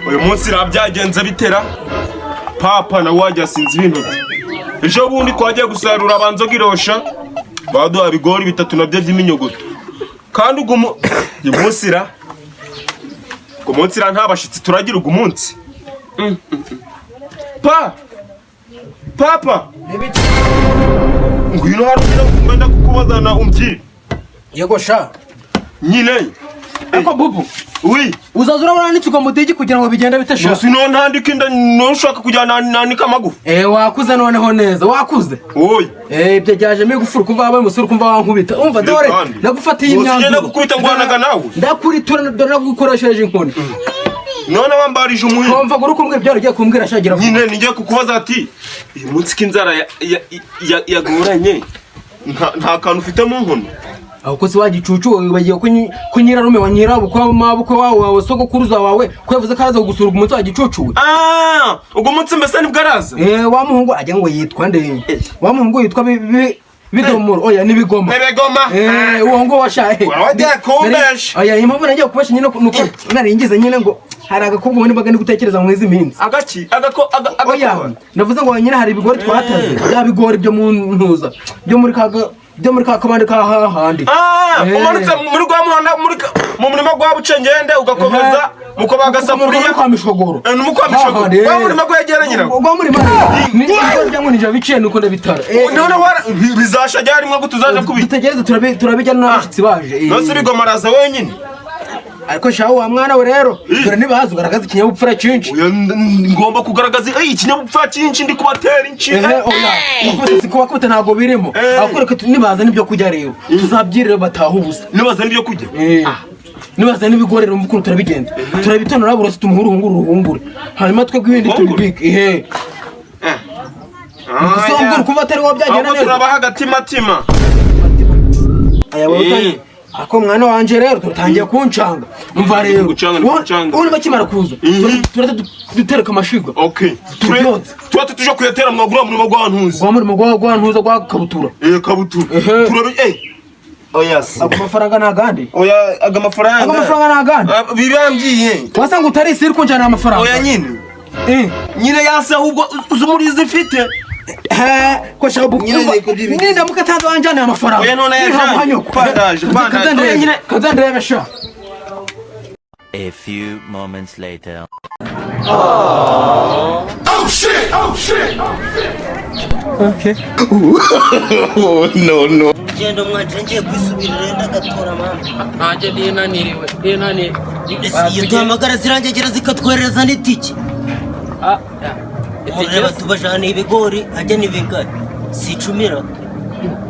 uyu munsi byagenze bitera papa na wajya sinzi ibintu ejo bundi twagiye gusarura abanzo girosha baduha bigori bitatu nabyo by'iminyogoto kandi uyu munsi nta bashitsi turagira uyu munsi papa ngwino hano ngenda kukubazana umbyire yego sha nyine ariko bubu oui uzaza urabona n'itugo mudigi kugira ngo bigende bitesha Yesu no ntandika inda no ushaka kujyana nanika magufu wakuze noneho neza wakuze oyi ibyo byaje me gufura kumva abaye musuru kumva wankubita umva dore nagufatiye imyanzuro ugenda gukubita ngwanaga nawe ndakuritura dore nagukoresheje inkoni none wambarije umuhiro umva guru kumbwe byaro giye kumbwira shagira nyine ngiye kukubaza ati uyu munsi kinzara yagoranye nta kantu ufite mu nkono aho ko se wagicucu bagiye kunyirarume wa nyirabukwa mabukwe wawe sogokuruza wawe kwevuze karaza kugusura umunsi wagicucu ubwo munsi mbese nibwo araza wa muhungu ajya ngo yitwa nde wa muhungu yitwa bidomoro oya nibigoma uwo ngo washahe wagiye kumbesha oya impamvu nagiye kubesha nyine nuko naringize nyine ngo hari agakobwa ubundi bagani gutekereza mu izi minsi oya navuze ngo nyine hari ibigori twataze bya bigori byo mu ntuza byo muri kabande ka hahandi umanutse muri rwa muhanda mu murima gwa bucengende ugakomeza muko bagasafuriya kwa mishogoro n'umuko mishogoro wa murima gwa yegera nyina gwa murima ni byo nje biciye nuko ndabitara none bizasha ryari mwe gutuzaje kubita dutegereze turabijyana n'abashitsi baje nose bigomaraza wenyine ariko shaho wa mwana we rero dore nibaza ugaragaza ikinyabupfura cyinshi ngomba kugaragaza ikinyabupfura cyinshi ndi kubatera inci oya kuba kute ntago birimo akoreka nibaza nibyo kujya rero tuzabyirira bataha ubusa nibaza nibyo kujya nibaza n'ibigori rero mukuru turabigenza turabitonora burose tumuhurungure hanyuma twe gwibindi tubibike gusa kuva atari wabyagenda neza turabaha agatima aya wowe ako mwana wanje rero tutangiye kuncanga umva rero ubu bakimara kuza dutereka amashiga tuba tuje kuyatera mwagura muri magwantuza gwa kabutura kabutura oyas ako mafaranga nagandi oya aga mafaranga nagandi bibambyiye wasanga utari isiri kunjana amafaranga oya nyine yase ahubwo uzumurize ifite ko shabu ninda mukatanza wanjane amafaranga oya none pandaje kazandre yabasha. A few moments later. Oh shit! Okay. No. Genda mwaje ngiye kwisubirira ndagatora mama. Aje dinaniriwe. Iyo tuhamagara zirangegera zikatwereza n'itiki. Ureba tubajana ibigori ajya n'ibigari si 10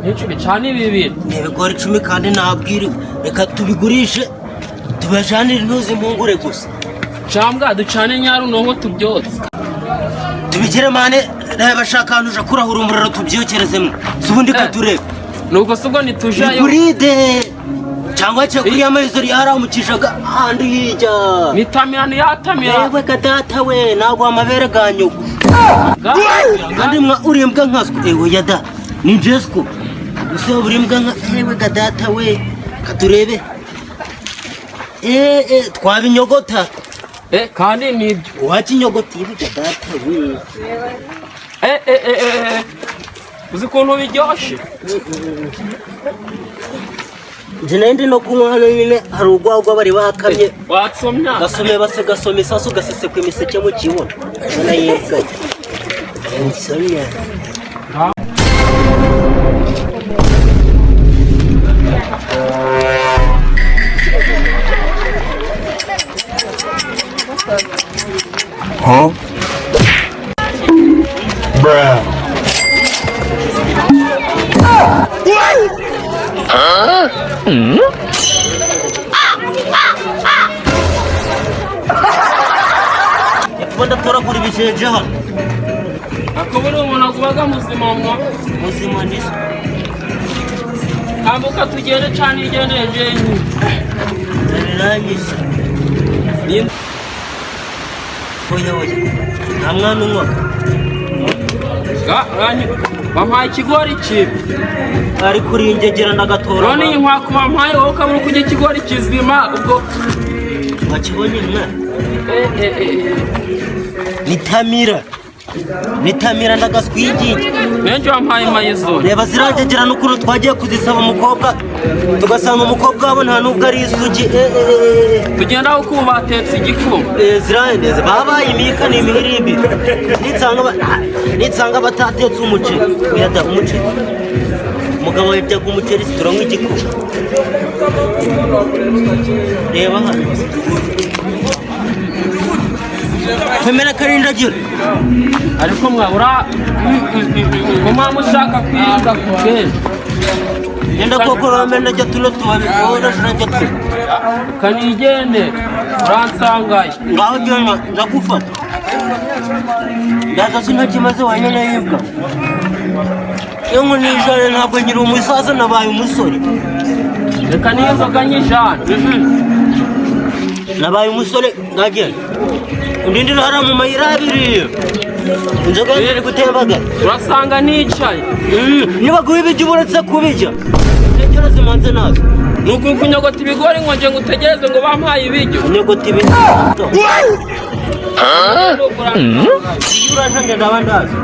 n'icumi cyane bibiri n'ibigori 10 kandi nabwiriwe reka tubigurishe tubajana intuzi mpungure gusa cyambwa ducane nyaru noho tubyotse tubigire mane reba shakanuje kurahura umuriro tubyokerezemo subundi katurebe nuko subwo nitujayo buride cyangwa cyo kuri amazori yaramukishaga handi hijya nitamirana yatamira yewe kadata we nagwa amabere ganyugo kandi mwa urimbwa nkaswe ewe yada ni Jesco uso urimbwa nka ewe kadata we katurebe twabinyogota kandi nibyo wakinyogota ibi kadata we uzi kuntu biryoshe Jenendi no kunywa hano nyine hari ugwagwa bari bakamye watsomya gasome isasu gasese ku imiseke mu kibuno nana yebwa insomya Bruh. Yakubanda toragura ibijeje hano akobora umuntu akubaga muzima niso amuka tugende cyane igeneje narangije oya nta mwana unywa bampaye ikigori kibi ari kuringegera ndagatora none inkwaku bampaye wowe ukabura kujya ikigori kizima ubwo wakibonye mwana nitamira ndagaswigije benshi wampaye mayizo reba zirangegera n'ukuntu twagiye kuzisaba umukobwa tugasanga umukobwa wabo nta nubwo ari isugi tugenda aho uko batetse igikoma zirahindeze babaye imika ni imihirimbi nitsanga batatetse umuceri uyada umuceri umugabo wibyaga umuceri siturongo igikoma reba hano femera karindagiro ariko mwabura ngoma mushaka kwiga kubwenge yenda koko ramena jya tuno tubabikora najya tu kanigende uransangaye ngaho jyana ndagufata ndaza sinakimaze wanyene yibwa yengo nijare ntabwo ngira umusaza nabaye umusore reka niyo nzoga nyijana nabaye umusore ngagenda undindi ntara mu mayira abiri inzoga iri gutembaga urasanga nicaye niba guhibijya uburetse kubijya ntegera zimanze nazo nuko kunyogota ibigori ngo nje ngutegereze ngo bampaye ibiryo kunyogota ibigori iyo urashanje ndaba ndazi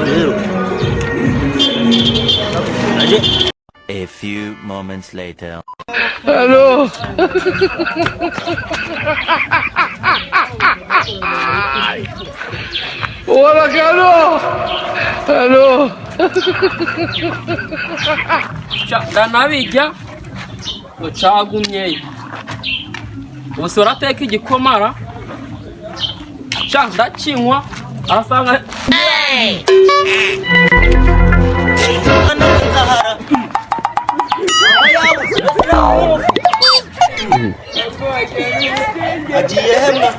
rero A few moments later. Hello. Hola, Carlos. Hello. ndanabijya ngo cagumyeyo ubuse urateka igikomara ndakinywa arasanga agiye hemwa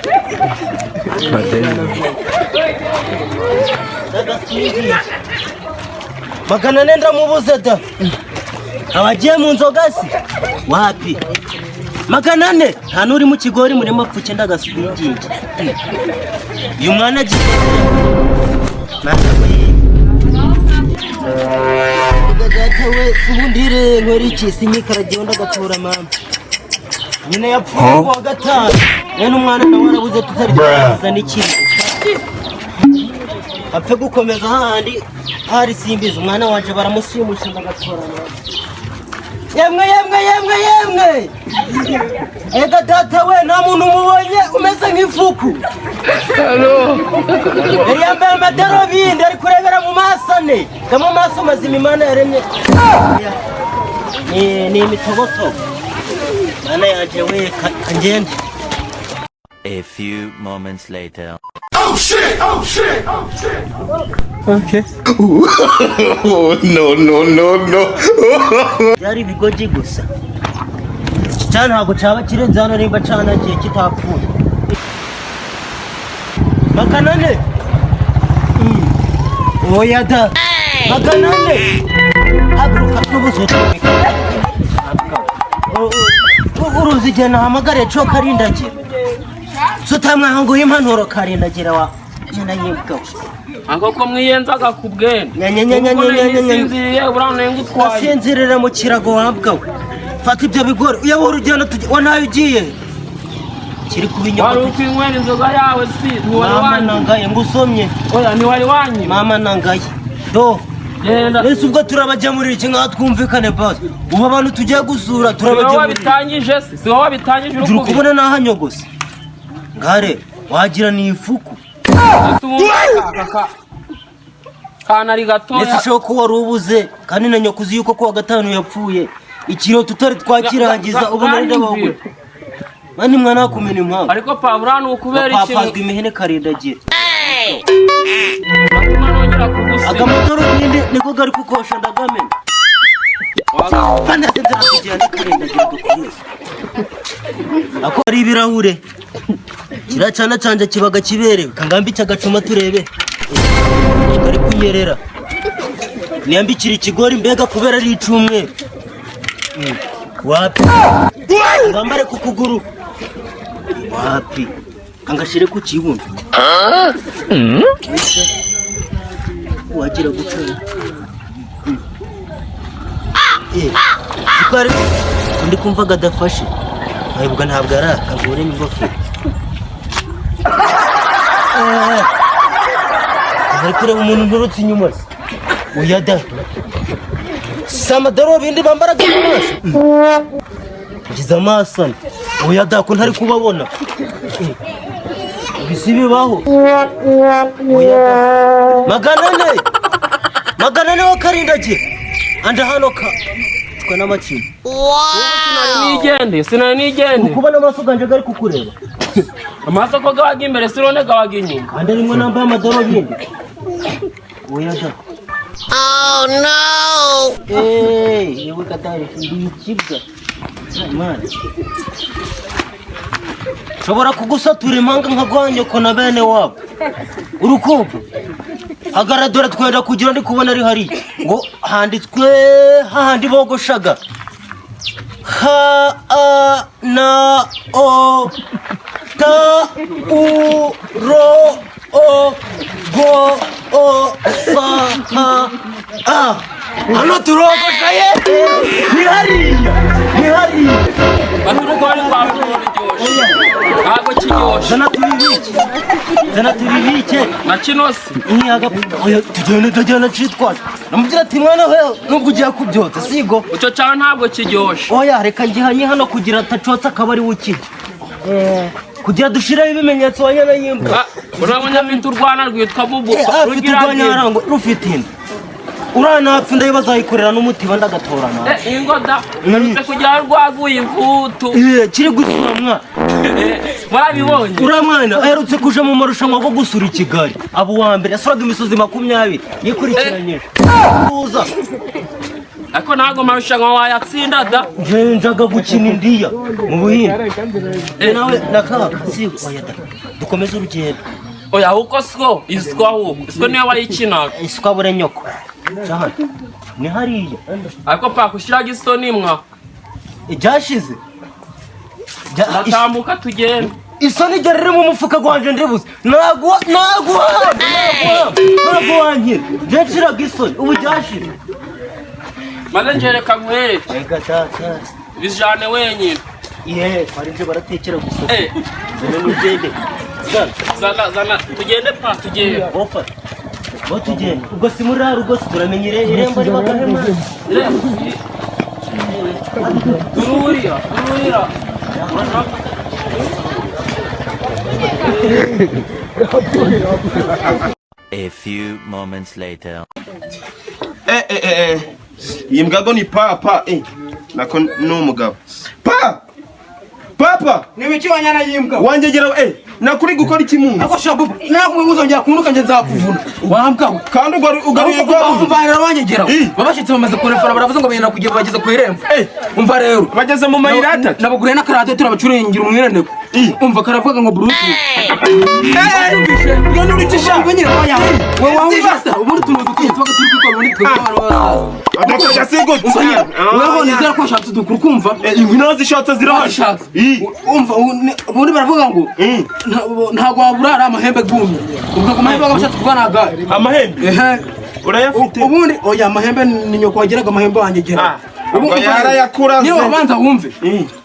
magana nenda mubuze da abagiye mu nzoga si wapi magana ane nta n'uri mu kigori murimo pfuke ndagaswigije uyu mwana agiye data we ubundi rero iki sinyikaragiye ndagatura mama nyine yapfuye kwa gatanu none umwana nawe arabuze tutari kuza n'ikindi apfe gukomeza handi hari simbiza umwana wanje baramushimusha ndagatura mama yemwe ega data we nta muntu mubonye umeze nk'ifuku yari yambaye amadarubindi ari kurebera mu maso ane mu maso mazima imana yaremye ni imitobotobo mana yanje we kangende. A few moments later. Oh shit! Okay. No. Byari bigoji gusa. Cyane ntabwo cyaba kirenze hano nimba canagiye kitapfuye. Makanane. Oya da. Makanane. Haguruka n'ubusoto. Uruzi jana hamagare cyo karindagira. Sutamwa hango y'impanuro karindagira wa. Jana yibwa. Ango ko mwiyenzaga ku bwenge. Sinziriye urane ngutwaye. Sinzirira mu kirago wabwa. Fata ibyo bigori uyaho urugendo wanayo ugiye. Kiri kubinyoko. Wari ukwinywera inzoga yawe si ntiwari Mama nangaye ngusomye. Oya ntiwari wanyi. Mama nangaye. Do. Genda. Ese ubwo turabajya muri iki nka twumvikane base. Ubu abantu tugiye gusura turabajya muri. Bitangije si wowe bitangije uri kubona nahanyogose. Ngare wagira ni ifuku. Kanari gatoya. Ese shoko wari ubuze kandi na nyokuzi yuko kwa gatanu yapfuye. Ikiro tutari twakirangiza ubu nari ndabagwe. Mani mwana kumena impamvu. Ariko Pavura ni ukubera iki? Papazwa imihene karindagira. Nongera kugusima. Agamotoro niko gari kukosha ndagamena. Bana senza kujyana karindagira dukomeze. Ako ari ibirahure. Kiracana canje kibaga kiberewe kangambi cyagacuma turebe. Kari kunyerera. Niyambikira ikigori mbega kubera ari icumwe. Wapi? Ngambare ku kuguru. Wapi? Kangashire ku kibuno. Wagira gucura. Tukari ndi kumva gadafashe. Ntabwo ntabwo ari akagore n'ingofero. Ari kureba umuntu nturutse inyuma se. Oya da. Samadaro bindi bambaraga mu maso. Ngize amaso. Oya da ko ntari kubabona. Bisi bibaho. Oya da. Magana ne wakarindaje. Anda hano ka. Tukana makino. Sinari nigende. Kubona amaso ganje gari kukureba. Amaso ko gawaga imbere sirone gawaga inyuma. Anda rimwe nambaye amadoro bindi. Oya da. Oh no! Yewe katari ndikibwa. Man. Shobora kugusatura impanga nkagwanye ko na bene wabo. Urukumva. Agaradora twenda kugira ndi kubona ari hari ngo handitswe hahandi bogoshaga. Ha a na o ta u ro o go o sa ha a. Hano turogoshaye. Ni hari. Bakuru kwari kwa Ntabwo kiryoshe. Zana tubibike. Na kinosi. Oya tujyana citwa. Namubwira ati mwana we nubwo ugiye kubyota sigo. Uco cyane ntabwo kiryoshe. Oya reka ngihanye hano kugira atacotsa akabari wuki. Kugira dushiraho ibimenyetso wanyana yimba. Urabona afite urwana rwitwa bubu. Urwanya harango rufite inda. Uranapfa ndayibazayikorera n'umutima ndagatorana. Ingoda. Urutse kugira rwaguye imvutu. Kiri gusura mwana. Barabibonye. Uramwana aherutse kuja mu marushanwa go gusura Kigali. Abo wa mbere asuraga imisozi 20 yikurikiranyije. Uza. Ako ntago marushanwa wayatsinda da. Njaga gukina indiya mu Buhinde. Nawe nakaka sigo oya da. Dukomeze urugendo. Oya uko sko iswa huko. Iswa niyo wayikinaga. Iswa bure nyoko. Jahana. Ni hariya. Ako pa kushiraga isoni mwa. Ijashize. Natambuka tugenda. Isoni gerere mu mufuka gwanje ndibuze. Nagwa. Wankira. Jeshiraga isoni ubu jashize. Maze njereka nkwereke. Ega tata. Bijane wenyine. Farinje baratekera gusa. Zana n'ugende. Zana tugende pa tugende. Ofa. Tugende. Ubwo simurara ubwo turamenyere irembo ribagahema. Tururira. A few moments later. Iyi mbwago ni papa nako n'umugabo. Papa Nimiki wanyana yimbwa. Wanjegera nakuri gukora iki muntu? Ako shabu nakubuzongera kunuka nje nzakuvuna. Wambwa kandi ugaruye gwa. Umva rero wanyegera. Babashitse bamaze kurefara baravuze ngo benda kugiye bageze ku irembo. Umva rero bageze mu mayira atatu. Nabugure na karate turabacuringira umwirane. Umva karavuga ngo brutu. Ngene uri kisha. Ngene wanya. Wewe wambasa ubundi tunudukiye twaga turi kwikora muri twe b'abasaza. Adakaja singo. Wewe nizera ko shatse dukuru kumva. Inkino zishatse zirahasha. Umva ubundi baravuga ngo ntago waburara amahembe gumye. Ubwo ku mahembe bashatse kuvanaga amahembe. Urayafite. Ubundi oya amahembe ni nyoko wageraga amahembe wangegera. Ubwo yarayakuraze. Niyo babanza wumve.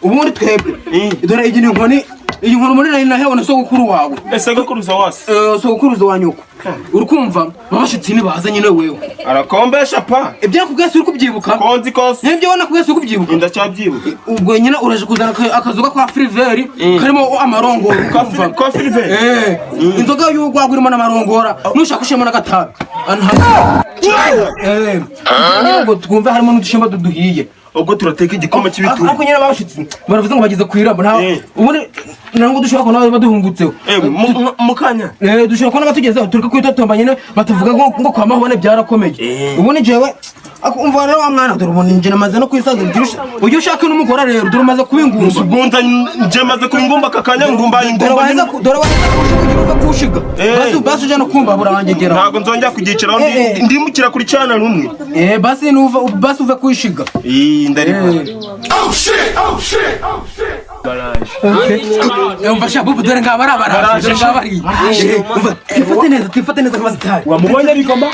Ubundi twebwe. Dore iyi nkuru muri nari hewe na sogokuru wawe. Sogokuruza wase. Sogokuruza wa nyoko. Urukumva babashitsi ni baza nyine wewe. Arakombesha pa. Ibyo kubwese uri kubyibuka. Konzi kose. Nibyo wana kubwese uri kubyibuka. Ndacyabyibuka. Ubwo nyine uraje kuzana akazuga kwa Friveri karimo amarongora ukumva. Kwa Friveri. Inzoga y'ugwagwa irimo n'amarongora. Nushaka ushema na gatanu. Ngo twumva harimo n'udushimba duduhiye. Ubwo turateka igikoma cy'ibituru. Ariko nyine babashitsi baravuze ngo bageze ku irabo nta ubundi nango dushaka ko nawe baduhungutseho. Mukanya. Dushaka ko nabatugezeho turika kwitotomba nyine batuvuga ngo kwa mahone byarakomeye. Ubundi jewe akumva rero wa mwana dore ubundi nje namaze no kwisaza byusha. Ujye ushaka n'umugore rero dore umaze kubingumba. Ubunza nje maze kubingumba kakanya ngumba ingumba. Dore waza kushiga. Basi uje no kumva burangegera. Ntago nzongera kugiciraho ndimukira kuri cyana rumwe. Basi nuva basi uve kwishiga. Oh shit. Umva shabubu dore ngaba arabaraje ngabari. Tifate neza kabazitari. Wamubonye bigomba?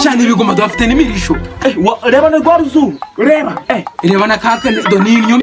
Cyane bigomba dufite n'imirisho. Reba na rwa ruzu. Reba na kaka do ni inyuma.